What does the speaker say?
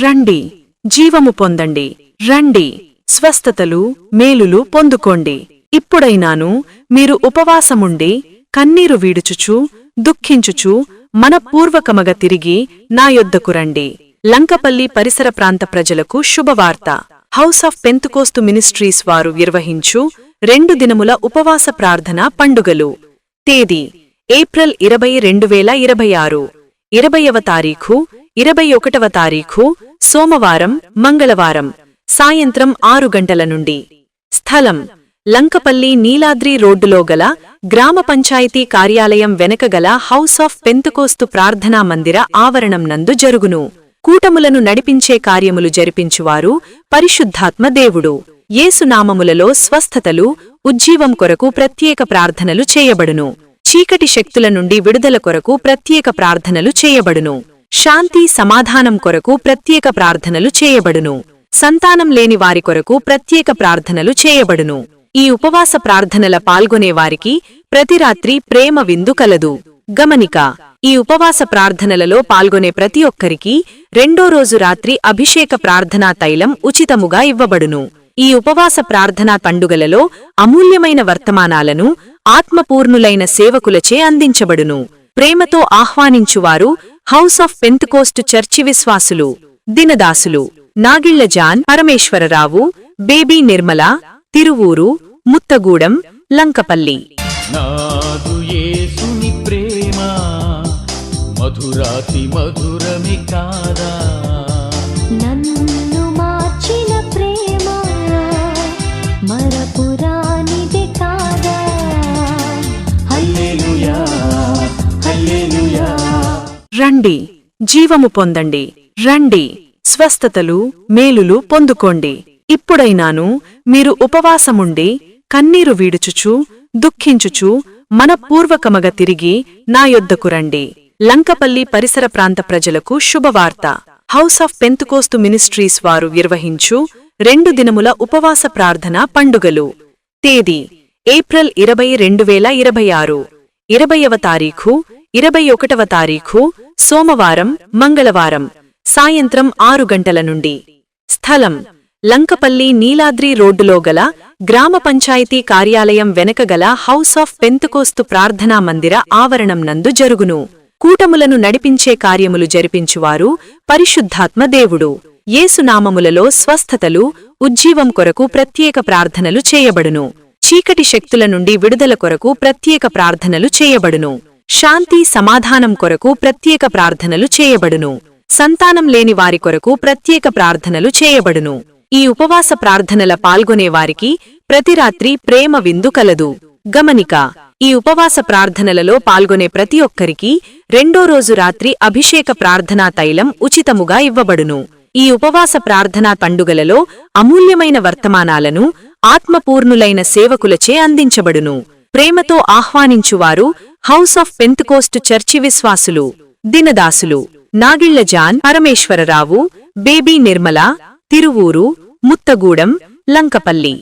రండి, జీవము పొందండి. రండి, స్వస్థతలు, మేలులు పొందుకోండి. ఇప్పుడైనాను మీరు ఉపవాసముండి కన్నీరు వీడుచుచు దుఃఖించుచు మనపూర్వకమగ తిరిగి నా యొద్దకు రండి. లంకపల్లి పరిసర ప్రాంత ప్రజలకు శుభవార్త. హౌస్ ఆఫ్ పెంతుకోస్తు మినిస్ట్రీస్ వారు నిర్వహించు 2 దినముల ఉపవాస ప్రార్థన పండుగలు. తేదీ ఏప్రిల్ 20, 2026. 20వ తారీఖు, 21వ తారీఖు సోమవారం, మంగళవారం సాయంత్రం 6 గంటల నుండి. స్థలం లంకపల్లి నీలాద్రి రోడ్డులో గల గ్రామ పంచాయతీ కార్యాలయం వెనక గల హౌస్ ఆఫ్ పెంతుకోస్తు ప్రార్థనా మందిర ఆవరణం నందు జరుగును. కూటములను నడిపించే కార్యములు జరిపించువారు పరిశుద్ధాత్మ దేవుడు. యేసునామములలో స్వస్థతలు, ఉజ్జీవం కొరకు ప్రత్యేక ప్రార్థనలు చేయబడును. చీకటి శక్తుల నుండి విడుదల కొరకు ప్రత్యేక ప్రార్థనలు చేయబడును. శాంతి సమాధానం కొరకు ప్రత్యేక ప్రార్థనలు చేయబడును. సంతానం లేని వారి కొరకు ప్రత్యేక ప్రార్థనలు చేయబడును. ఈ ఉపవాస ప్రార్థనల పాల్గొనేవారికి ప్రతి రాత్రి ప్రేమ విందు కలదు. గమనిక: ఈ ఉపవాస ప్రార్థనలలో పాల్గొనే ప్రతి ఒక్కరికి 2వ రోజు రాత్రి అభిషేక ప్రార్థనా తైలం ఉచితముగా ఇవ్వబడును. ఈ ఉపవాస ప్రార్థనా పండుగలలో అమూల్యమైన వర్తమానాలను ఆత్మపూర్ణులైన సేవకులచే అందించబడును. ప్రేమతో ఆహ్వానించువారు హౌస్ ఆఫ్ పెంతుకోస్టు చర్చి విశ్వాసులు. దినదాసులు: నాగిళ్ల జాన్ పరమేశ్వరరావు, బేబీ నిర్మల, తిరువూరు, ముత్తగూడెం, లంకపల్లి. నాదు యేసుని ప్రేమ మధురాతి మధురమి కాదా, నన్ను మార్చిన ప్రేమ మరపురానిది కాదా. హల్లెలూయా, హల్లెలూయా. రండి, జీవము పొందండి. రండి, స్వస్థతలు, మేలులు పొందుకోండి. ఇప్పుడైనాను మీరు ఉపవాసముండి కన్నీరు వీడుచుచు దుఃఖించుచు మనపూర్వకమగ తిరిగి నా యొద్దకు రండి. లంకపల్లి పరిసర ప్రాంత ప్రజలకు శుభవార్త. హౌస్ ఆఫ్ పెంతుకోస్తు మినిస్ట్రీస్ వారు నిర్వహించు 2 దినముల ఉపవాస ప్రార్థన పండుగలు. తేదీ ఏప్రిల్ 20, 2026. 20వ తారీఖు, 21వ తారీఖు సోమవారం, మంగళవారం సాయంత్రం 6 గంటల నుండి. స్థలం లంకపల్లి నీలాద్రి రోడ్డులో గల గ్రామ పంచాయతీ కార్యాలయం వెనక గల హౌస్ ఆఫ్ పెంతుకోస్తు ప్రార్థనా మందిర ఆవరణం నందు జరుగును. కూటములను నడిపించే కార్యములు జరిపించువారు పరిశుద్ధాత్మ దేవుడు. యేసునామములలో స్వస్థతలు, ఉజ్జీవం కొరకు ప్రత్యేక ప్రార్థనలు చేయబడును. చీకటి శక్తుల నుండి విడుదల కొరకు ప్రత్యేక ప్రార్థనలు చేయబడును. శాంతి సమాధానం కొరకు ప్రత్యేక ప్రార్థనలు చేయబడును. సంతానం లేని వారి కొరకు ప్రత్యేక ప్రార్థనలు చేయబడును. ఈ ఉపవాస ప్రార్థనల పాల్గొనేవారికి ప్రతి రాత్రి ప్రేమ విందు కలదు. గమనిక: ఈ ఉపవాస ప్రార్థనలలో పాల్గొనే ప్రతి ఒక్కరికి 2వ రోజు రాత్రి అభిషేక ప్రార్థనా తైలం ఉచితముగా ఇవ్వబడును. ఈ ఉపవాస ప్రార్థనా పండుగలలో అమూల్యమైన వర్తమానాలను ఆత్మపూర్ణులైన సేవకులచే అందించబడును. ప్రేమతో ఆహ్వానించువారు హౌస్ ఆఫ్ పెంతుకోస్టు చర్చి విశ్వాసులు. దినదాసులు: నాగిళ్ల జాన్ పరమేశ్వరరావు, బేబీ నిర్మల, తిరువూరు, ముత్తగూడెం, లంకపల్లి.